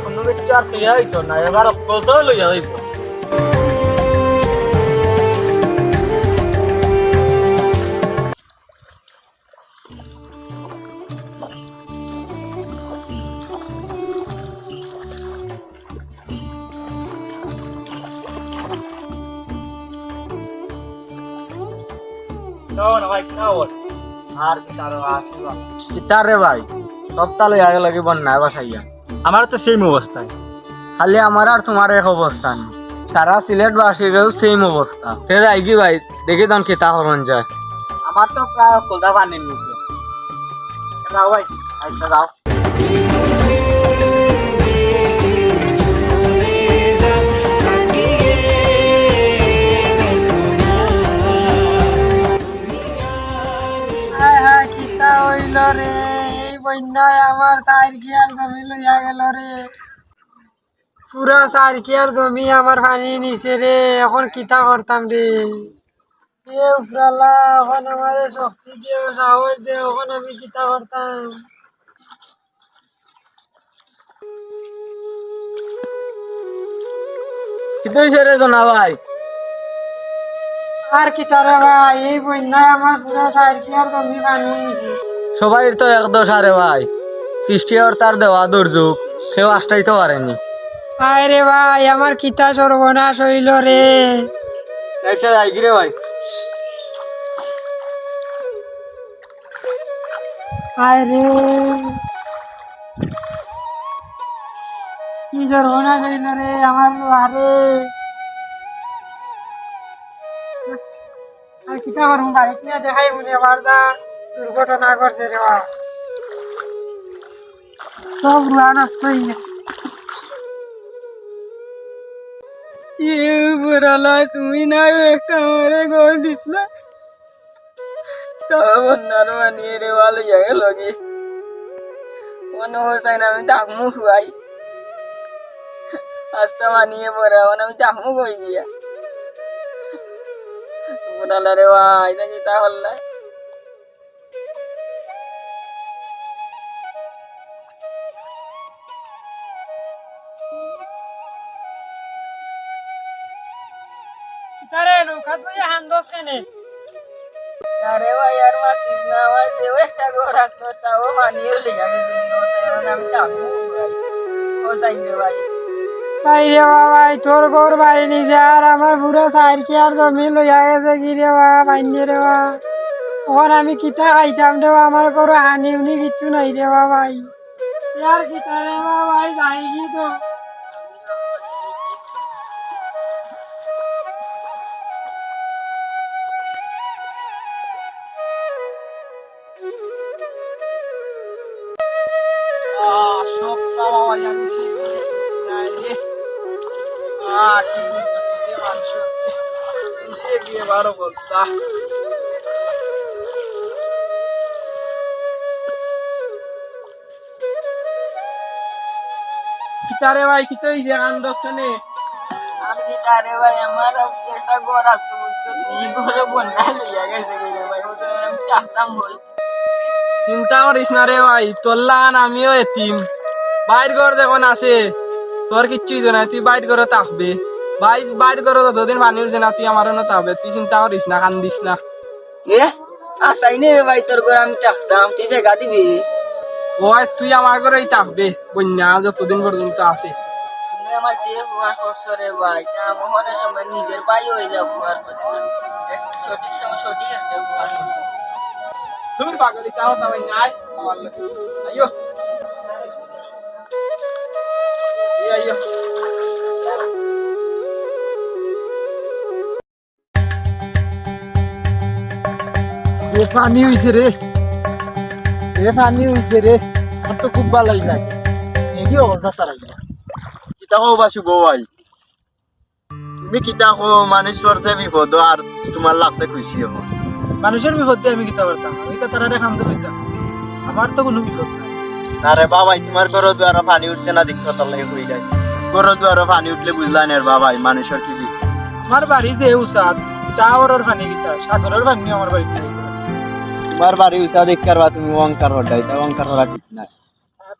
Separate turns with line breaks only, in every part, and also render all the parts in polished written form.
কোনো বিচার ক্লিয়ার হইতো না, এবার কলতেও লইয়া যাইত। আর কিতারে ভাই সপ্তাহ লইয়া লাগে বন্যা বাসাইয়া।
আমার তো সেম অবস্থায়।
খালি আমার আর তোমার এক অবস্থা নেই, সারা সিলেটবাসীরও সেম অবস্থা। তে যাই কি ভাই, দেখি তখন খেতা হরণ যায়। আমার তো প্রায় কোলদা পানির নিচে। যাও ভাই, আচ্ছা যাও। কিতা হইল রে, এই বন্যায় আমার 4 কিয়ার জমি লইয়া গেল রে। পুরা 4 কিয়ার জমি আমার পানি নিছে রে। এখন কিতা করতাম রে? এ উপরালা, এখন আমার শক্তি দিও, সাহস দে, এখন আমি কিতা করতাম? কিতা হইছে রে জনা ভাই? আর কিতা রে ভাই, এই বন্যায় আমার পুরা 4 কিয়ার জমি পানি নিছে। সবাই তো এক দোষ আরে ভাই, সৃষ্টি আর তার দেওয়া দুর্যোগ, কেউ আষ্টাইতে পারেনি। আয় রে ভাই, আমার কিতা সর্বনাশ হইল রে। আচ্ছা যাই কি রে ভাই। আয় রে, কি সর্বনাশ হইল রে আমার। আরে আর কিতা করবো, বাড়িতে নিয়ে দেখাই মনে আবার যা দুর্ঘটনা করছে রে বা। সব রুয়া নষ্ট হয়ে গেছে। তুমি না একটা আমারে ঘর দিছিলা, তবে বন্যার বানিয়ে রে ভালো জায়গা লগে মনে হচ্ছে না আমি ডাকমু খুয়াই। আস্তে বানিয়ে পরে এখন আমি ডাকমু কই গিয়া বনালা রে ভাই, নাকি তাহলে তারে নৌকা তুই হান্দস কেনে? আরে ভাই আর মাতিস না, আমার যে একটা ঘর আসলো তাও মানিয়ে লেগে গেছে। এখন আমি ডাকমু ভাই, ও সাইডে ভাই। তাই রে ভাই, তোর ঘর বাড়ি নিছে আর আমার পুরো 4 কিয়ার জমি লইয়া গেছে। কি রে বা বাইন্দে রে বা, এখন আমি কিতা খাইতাম রে বা? আমার ঘর হানি উনি কিচ্ছু নাই রে বা ভাই। আর কিতা রে বা ভাই, যাই কি তো। সব খাওয়া জানিস গিয়ে বারো বলতা। কিতারে ভাই, কিতা হইছে আন্দস কেনে? আর কিতারে ভাই, আমার একটা ঘর আসলো বুঝছো, এই ঘরে বন্যা লইয়া গেছে রে ভাই। আমি চাহতাম হই। চিন্তা করিস না রে ভাই, তোর লাগান আমিও এতিম। বাইর ঘর যখন আসে তোর কিচ্ছুই তো না, তুই বাইর ঘরে থাকবে। বাইর ঘরে যতদিন পানি উঠছে না, তুই আমার থাকবে। তুই চিন্তা করিস না, কান্দিস না। এ আসাই নে ভাই, তোর ঘরে আমি থাকতাম, তুই জায়গা দিবি। ওই তুই আমার ঘরেই থাকবে বন্যা যতদিন পর্যন্ত আসে। তুমি আমার যে উপকার করছো রে ভাই, আমার সময় নিজের ভাই হয়ে যাও, উপকার করে না। সঠিক সময় সঠিক একটা উপকার করছো। দূর পাগলি, তাও তাই নাই আমার লোক। আইয়ো আইয়ো। পানি হয়েছে রে, পানি হয়েছে রে। আমার তো খুব ভালো লাগে, কি অবস্থা চালাই
কিতা কো বা শুভ ভাই, তুমি কিতা কো মানুষ পড়ছে বিপদ আর তোমার লাগছে খুশি হবো।
মানুষের বিপদ দিয়ে আমি কিতা পারতাম? আমি তো তারা খান্ত লইতাম, আমার তো কোনো বিপদ নাই।
আরে বাবাই, তোমার ঘর দুয়ারে পানি উঠছে না, দেখতে তার লাগে হয়ে যায়। ঘর দুয়ারে পানি উঠলে বুঝলাই না বাবাই মানুষের কি বিপদ।
আমার বাড়ি যে উসাদ, টাওয়ারের পানি কিতা, সাগরের পানি আমার বাড়িতে।
তোমার বাড়ি উষা দেখতে পারবা, তুমি অহংকার হটাই, তা অহংকার হওয়া ঠিক নাই।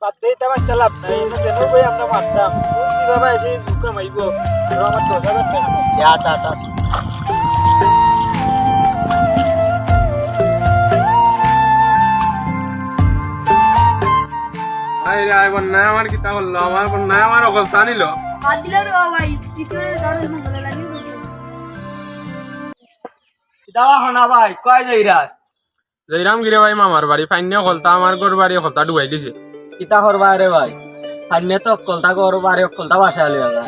বাদ দিয়ে এটা বাচ্চা লাভ নাই এনে যেন বই আমরা মারতাম বলছি বাবা এসে ঝুঁকা মাইব আর আমার 10,000 টাকা দাও।
আচ্ছা আচ্ছা
আই রে আই বন্যায় আমার কিতা করলো আমার বন্যায় আমার অবস্থা নিল
দাওয়া হনা ভাই কয় যাইরা
জয়রাম গিরে ভাই মামার বাড়ি ফাইনে কলতা আমার গোর বাড়ি কলতা ডুবাই দিছে
কিতা করবা রে ভাই সামনে তো কলতা করো বারে কলতা বাসা লিয়া যা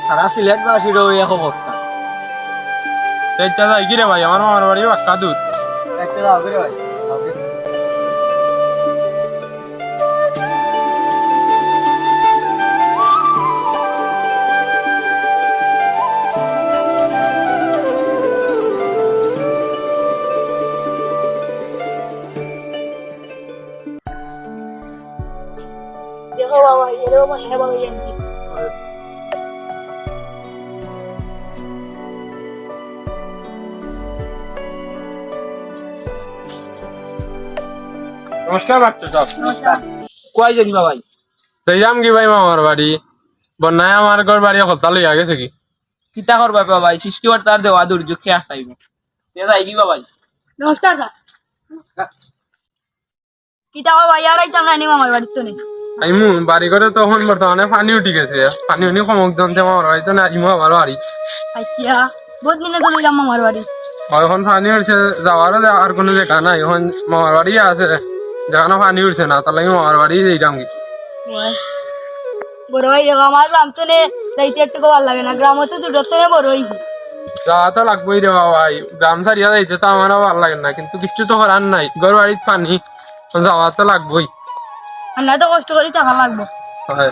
সারা সিলেট বাসির ওই এক অবস্থা
তেইটা যাই গিরে ভাই আমার মামার বাড়ি বাক্কা দূর
আচ্ছা যাও করে ভাই
देखो बाबा ये देखो मन है बाबा ये
নমস্কার ডাক্তার সাহেব
কয় জানিবা ভাই
জয়রাম গি ভাই মামার বাড়ি বন্যায় আমার গোর বাড়ি কলতা লইয়া গেছে কি
কিতা করবা ভাই সৃষ্টিকর্তার দেওয়া দুর্যোগ খেয়ে আটাইব তে যাই দিবা ভাই
नमस्कार सर किता बाबा यार आई सामने नहीं मामार बाड़ी तो नहीं
আইমু বাড়ি করে তখন বর্তমানে পানি উঠি গেছে পানি উনি কমক দন্তে মামার বাড়ি তো না আইমু আবার বাড়ি
अच्छा बहुत दिन तो नहीं मामार बाड़ी
এখন পানি উঠছে যাওয়ারও আর কোনো জায়গা নাই এখন মামার বাড়ি আছে যেখানে পানি উঠছে না তার লাগে মামার বাড়ি যাইতাম কি
বড় ভাই দেখো আমার গ্রাম তো নে যাইতে একটু ভালো লাগে না গ্রাম তো দূর তো বড় ভাই
যাওয়া তো লাগবোই রে ভাই গ্রাম ছাড়িয়া যাইতে তো আমারও ভালো লাগে না কিন্তু কিছু তো করার নাই ঘর বাড়ির পানি যাওয়া তো লাগবোই
আর না তো কষ্ট করে টাকা লাগবে
হয়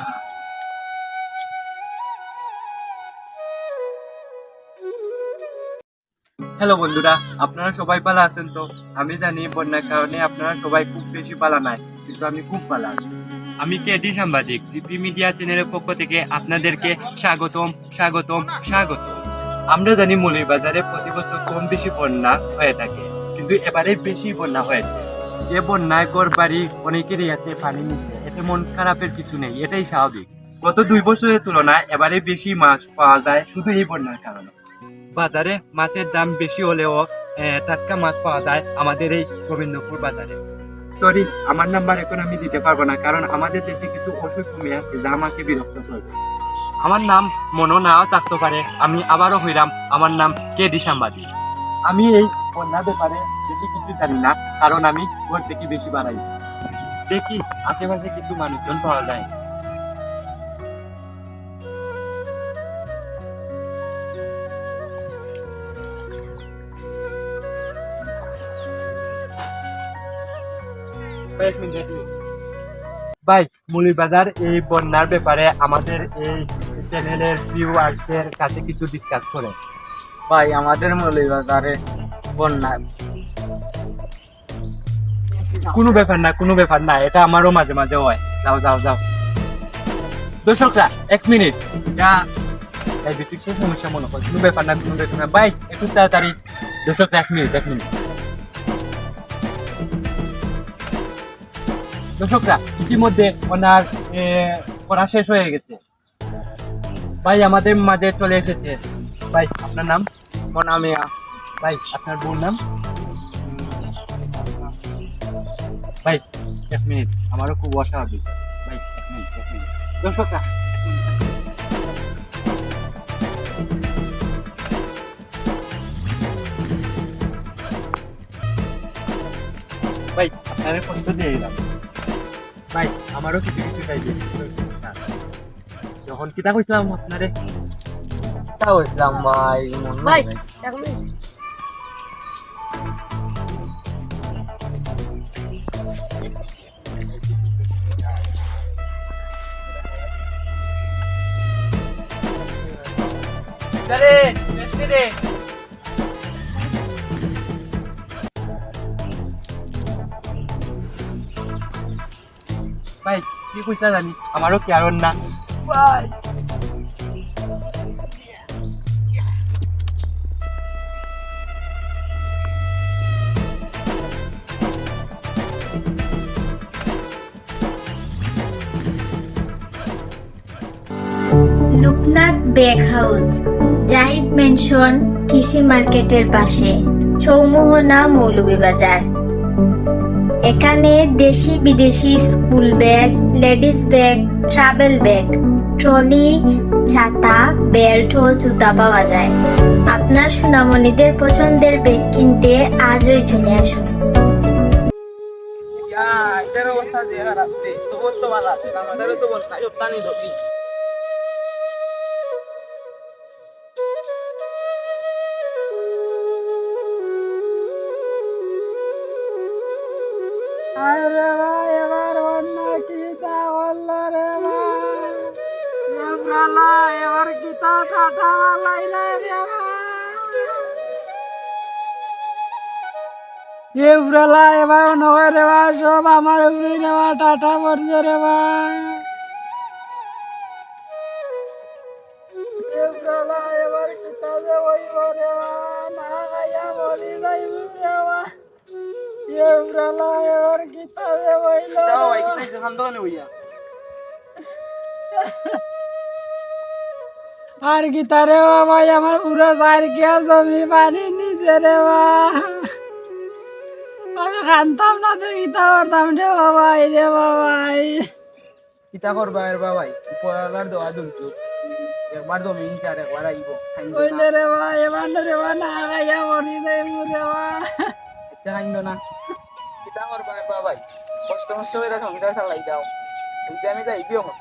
হ্যালো বন্ধুরা আপনারা সবাই ভালো আছেন তো আমি জানি বন্যার কারণে আপনারা সবাই খুব বেশি পালা নাই কিন্তু আমি খুব ভালো আছি আমি কেডি সাংবাদিক জিপি মিডিয়া চ্যানেলের পক্ষ থেকে আপনাদেরকে স্বাগতম স্বাগতম স্বাগতম আমরা জানি মৌলভীবাজারে প্রতি বছর কম বেশি বন্যা হয়ে থাকে কিন্তু এবারে বেশি বন্যা হয়েছে এ বন্যায় ঘর বাড়ি অনেকেরই আছে পানি নিচে এতে মন খারাপের কিছু নেই এটাই স্বাভাবিক গত 2 বছরের তুলনায় এবারে বেশি মাছ পাওয়া যায় শুধু এই বন্যার কারণে বাজারে মাছের দাম বেশি হলেও টাটকা মাছ পাওয়া যায় আমাদের এই গোবিন্দপুর বাজারে সরি আমার নাম্বার এখন আমি দিতে পারবো না কারণ আমাদের দেশে কিছু অসুখ কমে আছে যা আমাকে বিরক্ত করবে আমার নাম মনে নাও থাকতে পারে আমি আবারও হইলাম আমার নাম কেডি সাংবাদিক আমি এই বন্যার ব্যাপারে বেশি কিছু জানি না কারণ আমি ঘর থেকে বেশি বাড়াই দেখি আশেপাশে কিছু মানুষজন পাওয়া যায় ভাই মৌলভীবাজার এই বন্যার ব্যাপারে আমাদের এই চ্যানেলের ভিউয়ারদের কাছে কিছু ডিসকাস করে
ভাই আমাদের মৌলভীবাজারে বন্যা
কোনো ব্যাপার না এটা আমারও মাঝে মাঝে হয় যাও যাও যাও দর্শকরা 1 মিনিট এটা ডায়াবেটিসের সমস্যা মনে হয় কোনো ব্যাপার না ভাই একটু তাড়াতাড়ি দর্শকরা 1 মিনিট দর্শকরা ইতিমধ্যে ওনার পড়া শেষ হয়ে গেছে ভাই আমাদের মাঝে চলে এসেছে ভাই আপনার নাম
মনামিয়া
ভাই আপনার বোন নাম ভাই 1 মিনিট আমারও খুব অস্বাভাবিক ভাই 1 মিনিট দর্শকরা ভাই আপনার কষ্ট দিয়ে দিলাম ভাই আমারও কিছু চাইবে যখন কিতা কইছিলাম আপনারে
তাও ইসলাম ভাই
ভাই এক মিনিট
রে বেশি রে
ভাই কি কইছা জানি আমারও কেয়ার না
ভাই
দেবনাথ বেগ হাউস, জাহিদ মেনশন, টিসি মার্কেটের পাশে, চৌমোহনা, মৌলভীবাজার। এখানে দেশি বিদেশি school bag, ladies bag, travel bag, trolley, ছাতা, বেল্ট ও জুতা পাওয়া যায়। আপনার সোনামণিদের পছন্দের ব্যাগ কিনতে আজই চলে আসুন।
এটার অবস্থা যে খারাপ তবুও তো ভালো আছে, আমাদেরও তো বর্ষা পানি ঢুকি। আরে ভাই এবার বন্যা কি তা বললো রে ভাই, এবার কি তা টাটা লাইলা রে ভাই, এবার এবার নয় রে ভাই, সব আমার উপরে নেওয়া টাটা পড়ছে রে ভাই। এবার কি তা যে হইব রে ভাই, না খাইয়া মরি যাইব রে ভাই। এবার কি তা যে হইল আর কি তারে ভাই, আমার পুরো 4 কিয়া জমি পানি নিচে রে ভাই, আমি খানতাম না তো কিতা করতাম রে বাবাই রে বাবাই। কিতা করবা রে বাবাই, উপরালার দোয়া দুলতো একবার জমি চার একবার আইব কইলে রে ভাই, এবার রে ভাই না খাইয়া মরি যাইব রে ভাই। আচ্ছা খাইন্দ না, কিতা করবা রে বাবাই, কষ্ট কষ্ট করে সংসার চালাই দাও, এই যে আমি যাইবি এখন।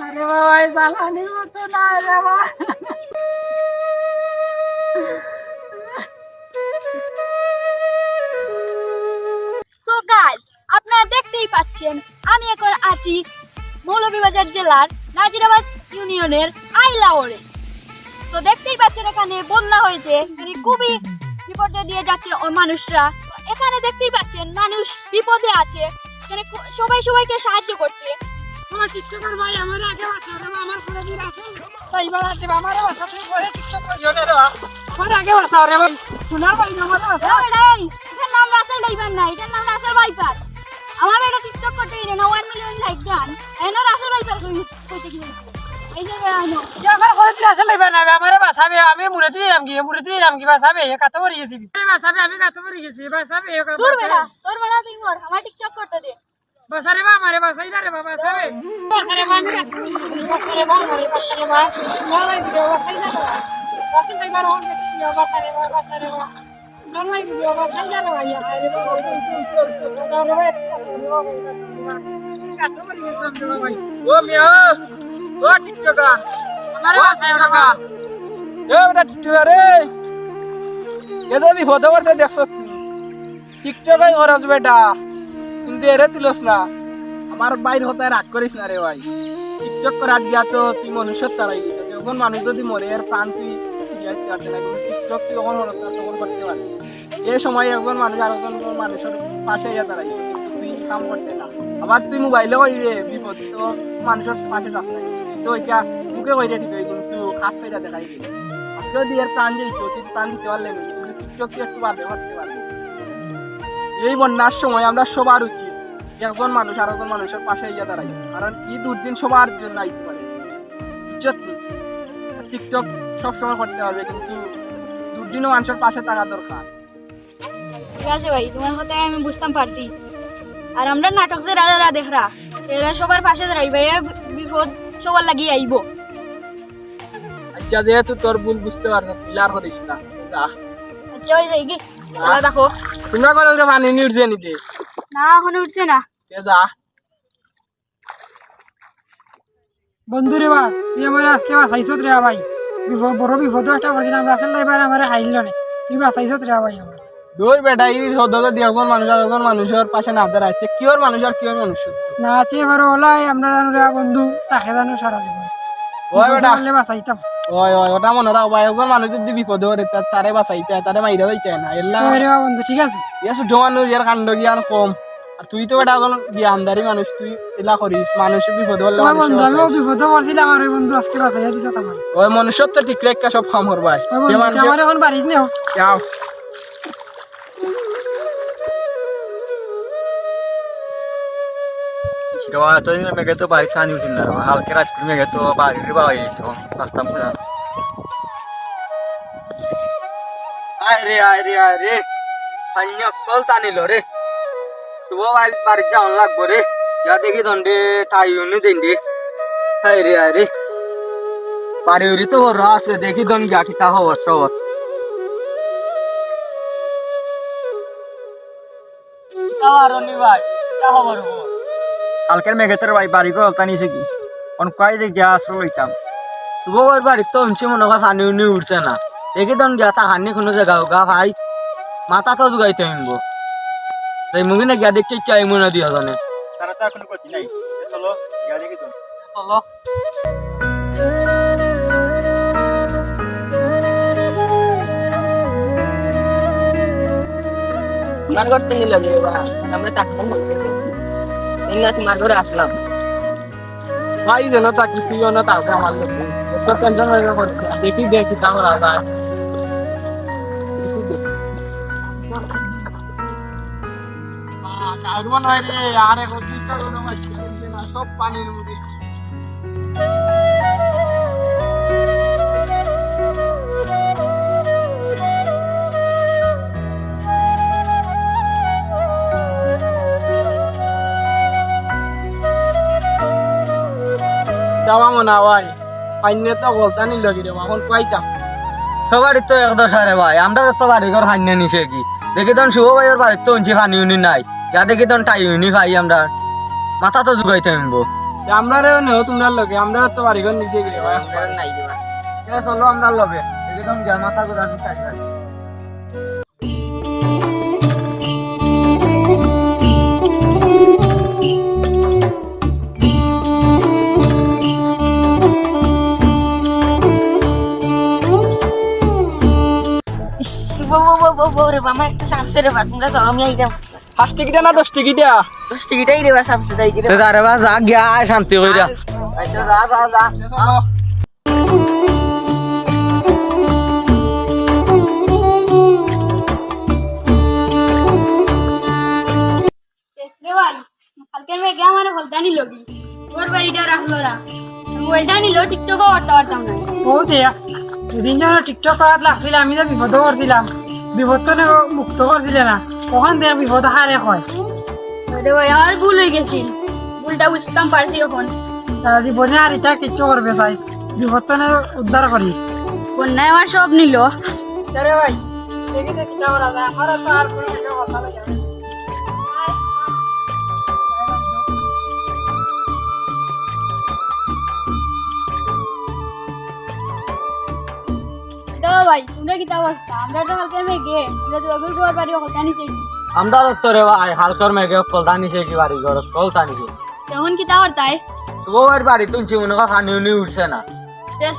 আরে বাবাই চালানির মতো না রে ভাই।
তো গাইস, আপনারা দেখতেই পাচ্ছেন আমি এখন আছি মৌলভীবাজার জেলার নাজিরাবাদ ইউনিয়নের আইলাওরে। তো দেখতেই পাচ্ছেন এখানে বন্যা হয়েছে, এখানে খুবই বিপদে দিয়ে যাচ্ছে ওই মানুষরা। এখানে দেখতেই পাচ্ছেন মানুষ বিপদে আছে, এখানে সবাই সবাইকে সাহায্য করছে।
আমার টিকটকার ভাই আমার আগে বাঁচা রে, আমার পুরো দিন আছে তাই এবার আসবে আমার বাঁচা, তুমি করে টিকটক করিও না রে, আমার আগে বাঁচা রে ভাই, সোনার ভাই আমার বাঁচা।
এটার নাম রাসেল ডাইভার না, এটার নাম রাসেল বাইপার। আমার এটা টিকটক করতে গেলে না 1 মিলিয়ন লাইক গান এনা রাসেল বাইপার কইতে গেলে এই যে আনো
যে আমার করে দিন আসলে লাইবা না, আমারে বাঁচাবে, আমি মুরতি দিলাম কি বাঁচাবে, এ কত করে গেছি বাঁচাবে, আমি কত করে গেছি বাঁচাবে,
দূর বেটা তোর বড় তুই মর, আমার টিকটক করতে দে।
বাঁচারে বা আমারে বাঁচাই না রে বাবা, বাঁচাবে বাঁচারে বা, আমি বাঁচারে বা আমারে বাঁচারে বা, না ভিডিও বাঁচাই না রে বাঁচাই লাইবার হন ভিডিও বাঁচারে বা, বাঁচারে বা নরমাল ভিডিও বাঁচাই না রে ভাই, আরে বাবা দাদা রে কত করে গেছি রে ভাই। ও মিয়া ও টিকটকার আমারে বাঁচাই কাকা, এ বেটা টিকটকার রে, এদে বিপদ করতে দেখছ টিকটকাই করছ বেটা, কিন্তু এরে তুলস না, আমার বাইর হতে রাগ করিস না রে ভাই। টিকটক করার দিয়া তো তুই মনুষ্য তারাই দিত, যখন মানুষ যদি মরে এর প্রাণ তুই করতে না, কিন্তু টিকটক তুই যখন হরস না তখন করতে পারবি। এই সময় একজন মানুষ আর একজন মানুষের পাশে ইয়া দাঁড়াই, তুই কাম করতে না, আবার তুই মোবাইলে কই রে বিপদ তো মানুষের পাশে যাস না, তো এটা মুখে কই রে ঠিক হয়, কিন্তু খাস ফাইদা দেখাই দিই আজকেও দিয়ে প্রাণ যেত, তুই প্রাণ দিতে পারলে না, কিন্তু টিকটক তুই একটু বাদে করতে পারবি। এই বন্যার সময় আমরা সবার উচিত একজন মানুষ আর একজন মানুষের পাশে ইয়ে দাঁড়াই, কারণ এই দুর্দিন সবার জন্য আইতে পারে। টিকটক সবসময় করতে হবে, কিন্তু দুর্দিনও মানুষের পাশে থাকা দরকার।
ঠিক আছে ভাই, তোমার কথা আমি বুঝতাম পারছি। আর আমরা নাটক যে রাজারা দেখরা এরা সবার পাশে দাঁড়াইবে, বিপদ সবার লাগিয়ে আইব।
আচ্ছা যেহেতু তোর ভুল বুঝতে পারছো, তুই আর করিস না, যা।
আচ্ছা ভাই যাই কি দেখো,
তোমরা করে পানি নিয়ে উঠছে নিতে
না এখন উঠছে না,
যা। বন্ধু রে বা, তুই আমার আজকে বাঁচাইছ রে ভাই, বড় বিপদ একটা করছিলাম, রাসেল ড্রাইভার আমার হাইল না, তুই বাঁচাইছ রে ভাই আমার। দূর বেটা, এই সদর দিয়ে একজন মানুষ আর একজন মানুষের পাশে না দাঁড়াইছে, কিওর মানুষ আর কিওর মানুষ না, তুই এবার ওলাই আমরা জানো রে বন্ধু, তাকে জানো সারা জীবন ওই বেটা বাঁচাইতাম। ওই ওই ওটা মনে রাখবা, একজন মানুষ যদি বিপদে পড়ে তারে বাঁচাইতে, তারে মাইরা যাইতে না, এলা বন্ধু ঠিক আছে। ইয়া ছোট মানুষ, ইয়ার কাণ্ড জ্ঞান কম, আর তুই তো বেটা এখন জ্ঞানদারি মানুষ, তুই এলা করিস, মানুষের বিপদে পড়লে বন্ধু আমিও বিপদে পড়ছিলাম, আর ওই বন্ধু আজকে বাঁচাইয়া দিছ আমার। ওই মনুষ্যর তো ঠিক রেখা সব কাম করবাই, আমার এখন বাড়িতে নেও যাও।
দেওয়া এতদিন মেঘে তো বাড়ি ছানি উঠিন না হালকা রাত করে মেঘে তো বাড়ির বাবা গেছে রাস্তা পুরা
আয় রে কল টানিল রে শুভ বাড়ি যাওয়ান লাগবো রে যা দেখি দণ্ডে টাই উনি দিন রে আয় রে বাড়ি উড়ি তো বড় আছে দেখি দন গিয়া কিতা খবর সবর
কালকের মেঘে তোর ভাই বাড়ি করে অলতা নিয়েছে কি অন কয় যে গ্যাস লইতাম
শুভ বাড়ি তো উনছি মনে হয় পানি উনি উঠছে না দেখি দন গিয়া তা হানি কোনো জায়গা গা ভাই মাথা তো জুগাইতে হইব তাই মুগি না গিয়া দেখতে কি আই মনে দিয়া জানে
তারা তো এখনো করছি নাই চলো গিয়া দেখি তো
চলো
তোমার ঘর থেকে নিল আমরা থাকতাম না তোমার ঘরে আসলাম
ভাই যেন তা কিছুই না তাকে আমার লোকে তো টেনশন হয়ে পড়ছে দেখি কেমন যায় তার মনে হয় যে আর এখন সব পানির মধ্যে যাওয়া মনে হয় পাইনে তো বলতা নিল কি রে এখন কইতাম
সবারই তো এক দশা রে ভাই আমরা তো বাড়ি ঘর হান্নে নিছে কি দেখি তখন শুভ ভাইয়ের বাড়ির তো উঞ্চি পানি উনি নাই যা দেখি তখন টাই উনি খাই আমরা মাথা তো জুগাইতে হইব
আমরা রে নেও তোমরা লগে আমরা তো বাড়ি ঘর নিচে গিয়ে ভাই
নাই দিবা
চলো আমরা লবে দেখি তখন যা মাথা গোদা টাই খাই
আমার একটা সাপসে রে বা তোমরা চলো আমি আইতাম
5 টিকিটা না 10 টিকিটা
10 টিকিটাই রে বা সাপসে তাই
তো যারে বা যা গিয়া আয় শান্তি কইরা
আচ্ছা যা
রে ভাই কালকের মেঘে আমার বলতা নিল কি ওর বাড়িটা রাখলো রা মোবাইলটা নিল টিকটকও করতে পারতাম না
ও দেয়া সেদিন যখন টিকটক করাত লাগছিল আমি তো বিপদ করছিলাম বিপদ তো মুক্ত করছিলে না ওখান থেকে বিপদ হারে হয়
রে ভাই আমার ভুল হয়ে গেছি ভুলটা বুঝতাম পারছি এখন
জীবনে আর এটা কিচ্ছু করবে চাই বিপদ তো উদ্ধার করিস
বন্যায় আমার সব নিল
রে ভাই দেখি দেখি যাওয়ার আগে আমার তো আর কোনো কিছু কথা লাগে না।
তো ভাই তোমরা কি অবস্থা আমরা তো কালকের মেঘে আমরা তো অগুর গোয়ার বাড়ি কথা নিছি
আমরা তো রে ভাই হালকার মেঘে কলতা নিছে কি বাড়ি ঘর কলতা নিছে
তখন কি তাওয়ার তাই
শুভ ভাইয়ের বাড়ি তুলছি মনে হয় পানি উনি উঠছে না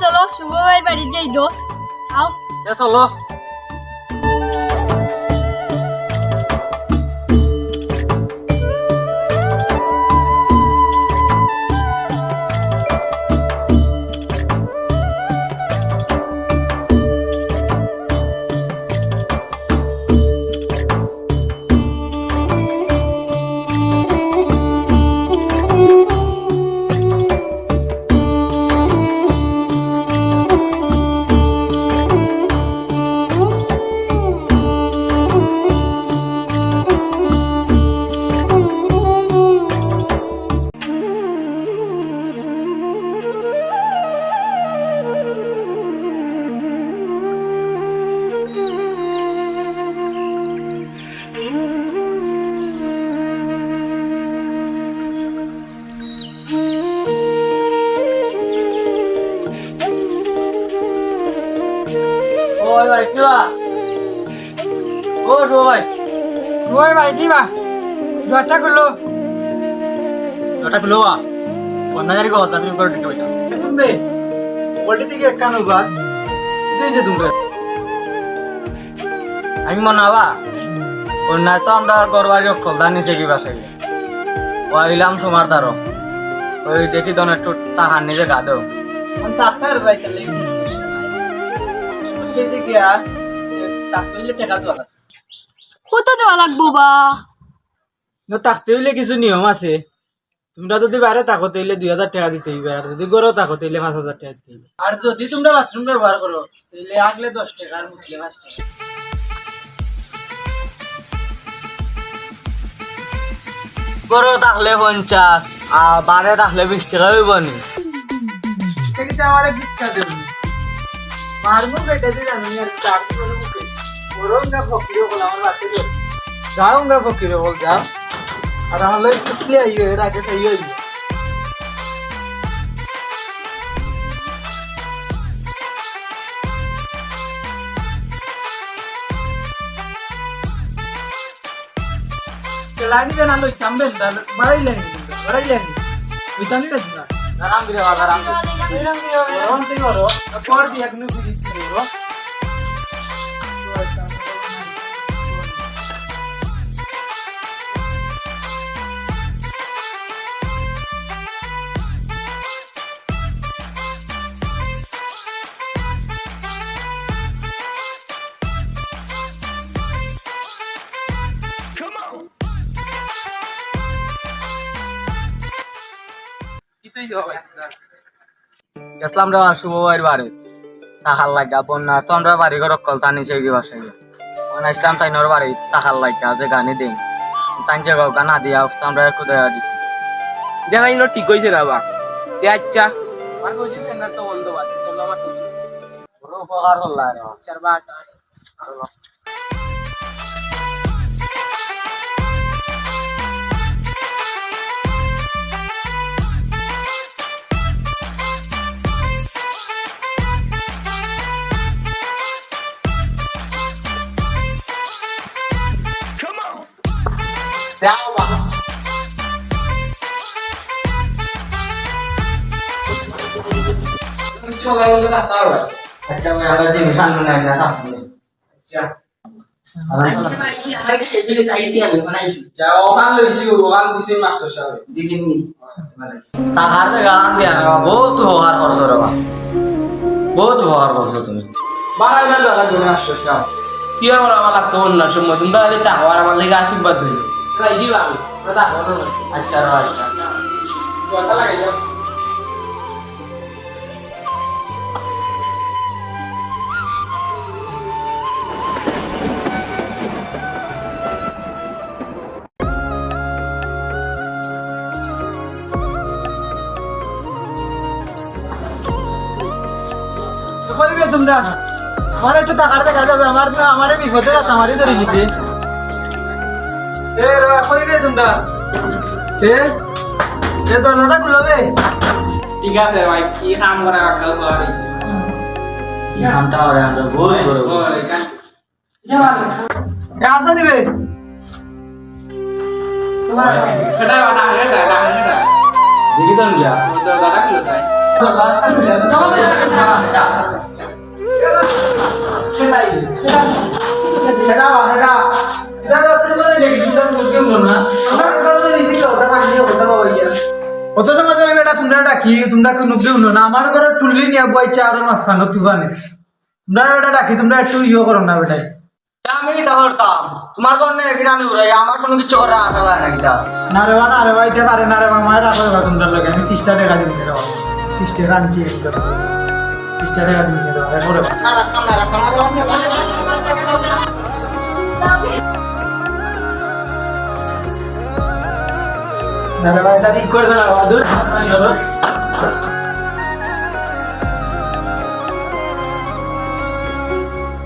চলো শুভ ভাইয়ের বাড়ি যাই দো আও
চলো ওই ভাই কি বা ও শুভ ভাই
ওই বাড়ি দিবা দরটা করলো
ওটা গুলো বন্যাগারি গো তাদের করে দিতে হইতা
শুনবে পোল্ট্রি থেকে এক কানো বাদ দিয়েছে তুমি আমি মনে হবা অন্যায় তো আমরা ঘর বাড়ি কলতা নিছে কি বাসে ও আইলাম তোমার দ্বারো ওই দেখি দন একটু টাকা নিজে গা দেও
ডাক্তার ভাই তাহলে
সেদিকে গিয়া ডাক্তার টাকা দেওয়া
কত দেওয়া লাগবো বা
থাকতে হইলে কিছু নিয়ম আছে তোমরা যদি বাইরে থাকো তাইলে 2000 টাকা দিতে হইবে, আর যদি ঘরেও থাকো তাইলে 5000 টাকা দিতে হইবে। আর যদি তোমরা বাথরুম ব্যবহার করো তাইলে আগলে 10 টাকা আর মুখলে 5 টাকা।
ঘরেও থাকলে 50 আর বাইরে থাকলে 20 টাকা হইব নি?
কিন্তু আমারে ভিক্ষা দেব মারমু বেটা দি জানি আর চার করে মুখে ওরঙ্গা ফকির বল আমার বাতে গো যাওঙ্গা ফকির বল যাও। আর আমার লই টুকলি আইও এর আগে তাই হইব। লাইনি বেনা লই সামবেন বাড়াইলেন ওইতানি কাজ না আরাম করে আরাম ওরন তে করো পর দি একনু ফিরি করো।
গেছিলাম রে আমার শুভ ভাইয়ের বাড়ি, টাকার লাগা বন্যা তো আমরা বাড়ি ঘর কলতা নিচে গিয়ে বাসায় মানে আসলাম তাইনোর বাড়ি টাকার লাগা যে গানি দিন তাই যে গানা দিয়া আমরা খুদে দিছি
দেখা ইনো ঠিক হইছে রাবা তে আচ্ছা
আর কইছি সেন্টার তো বন্ধ আছে চলো আমার তো বড় উপকার হল রে 4 বার अच्छा मैं आवाज दिन खान बनाए ना था अच्छा আমার কাছে দিলে চাইছি আমি বানাইছি
যা ওখান লইছি ওখান দিছি মাস্টার সাহেব
দিছিনি টাকার গান দিয়া না বহুত উপকার করছো রে বাবা বহুত উপকার করছো তুমি
বাড়াই না দাদা তুমি মাস্টার সাহেব কি আর আমার লাগতো না সময় তোমরা আলে তা আর আমার লাগি আশীর্বাদ হইছে তাই দিবা আমি দাদা বলো না
আচ্ছা রে আচ্ছা
কথা লাগাই যাও কইবে তোমরা আমার একটু টাকার দেখা যাবে আমার তো আমারে বিপদে আছে আমারই ধরে গেছে এ রে কইবে তোমরা এ দরজাটা খুলবে ঠিক আছে ভাই কি কাম করা কাল পাওয়া হইছে
কি নামটা ওরে আমরা বহুত বড়
ওই কান এ আসো নিবে সেটা বাটা এটা
দেখি তো গিয়া
তো দাদা কিলো চাই সেটাই সেটা বাটা এটা তো তুমি দেখি তুমি বুঝতে না আমরা তো নিছি কথা পাঁচি কথা বাবাইয়া অত সময় ধরে বেটা তোমরা ডাকি তোমরা কোন উঠো না আমার ঘরে টুল্লি নিয়ে বইছে আর মাছখানো তুফানে তোমরা বেটা ডাকি তোমরা একটু ইয়ে করো না বেটাই
আমি কি করতাম তোমার কোন একদিন আমি উড়াই আমার কোনো কিছু করার আশা লাগে না কিটা
না রে ভাই পারে না রে মায়ের রাখো তোমরা লোক আমি 30 টাকা দিবি রে 30 টাকা আনছি 30 টাকা দিবি রে করে
না রাখতাম
না রে ভাই ঠিক করে না বাদুর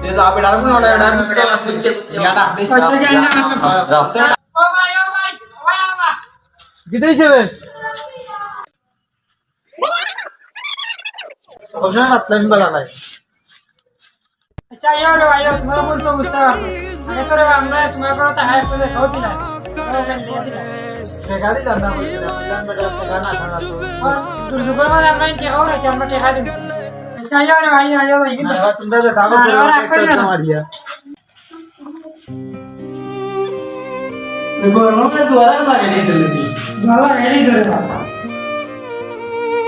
দে তো আপনি ডারবো না ডার মুস্তাল আছে গাটা আচ্ছা জানি না ও ভাই গিতেই যাবে ওটা মাতলাম বলা নাই আচ্ছা ইয়ার ভাই তোমার বল তো বুঝতে পারছো আগে তো আমরা তোমার পর তো হাই করে খাও দিলা টেকা দিলাম না বললাম বেটা টেকা না খানা তো তোর সুপার মানে আমরা টেকা ওরা আমরা টেকা দিই আচ্ছা ইয়ার ভাই কিন্তু তোমরা যে দাও একটা মারিয়া গরমে দুয়ারা লাগে নি দিলি দুয়ারা রেডি করে বাবা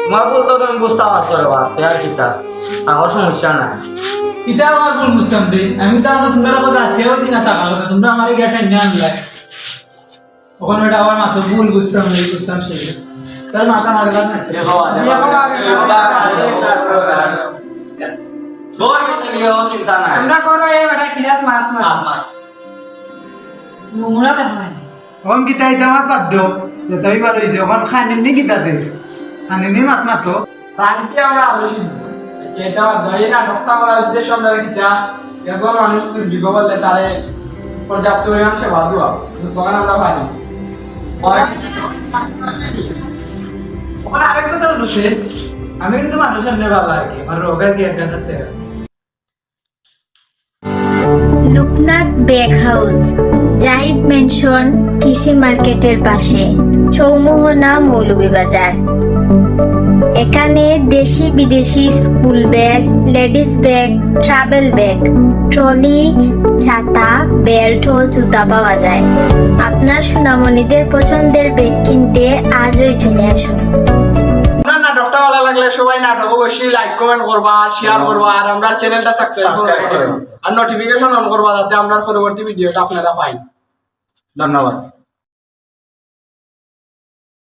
তোমার বলতো তুমি বুঝতে পারছো রে বাপ আর কিটা আমার সমস্যা না
এটা আমার ভুল বুঝতাম রে আমি তো আমরা তোমরা কথা আছে হইছি না টাকা কথা তোমরা আমারে গেটা নিয়ে আনলা ওখানে বেটা আমার মাথা ভুল বুঝতাম সেই তোর মাথা মারবা না
আমরা করো এই বেটা কিরাত মাত মাত মুমুরা দেখাই
ওন গীতা ইতামাত বাদ দিও যেটাই বার হইছে ওখান খানিনি গীতা দে খানিনি মাত মাতো
রাঞ্চি আমরা আলোচনা যেটা দই নাটকটা করার উদ্দেশ্য আমরা কিতা একজন মানুষ দুর্যোগ বললে তারে পর্যাপ্ত পরিমাণ সেবা দেওয়া তখন আমরা পারি
ওখানে আরেকটা কথা বলছে আমি কিন্তু মানুষের নেই ভালো লাগে আমার রোগের কি একটা সাথে
লোকনাথ বেগ হাউস জাহিদ মেনশন টিসি মার্কেটের পাশে চৌমুহনা মৌলভীবাজার। এখানে দেশি বিদেশি school bag, ladies bag, travel bag, trolley, ছাতা, বেল্ট ও জুতা পাওয়া যায়। আপনার সোনামণিদের পছন্দের ব্যাগ কিনতে আজই চলে আসুন।
আমরা নাটকটা ভালো লাগলে সবাই নাটক অবশ্যই লাইক কমেন্ট করবা আর শেয়ার করবা আর আমরা চ্যানেলটা সাবস্ক্রাইব করবা আর নোটিফিকেশন অন করবা যাতে আমরা পরবর্তী ভিডিওটা আপনারা পাই। ধন্যবাদ।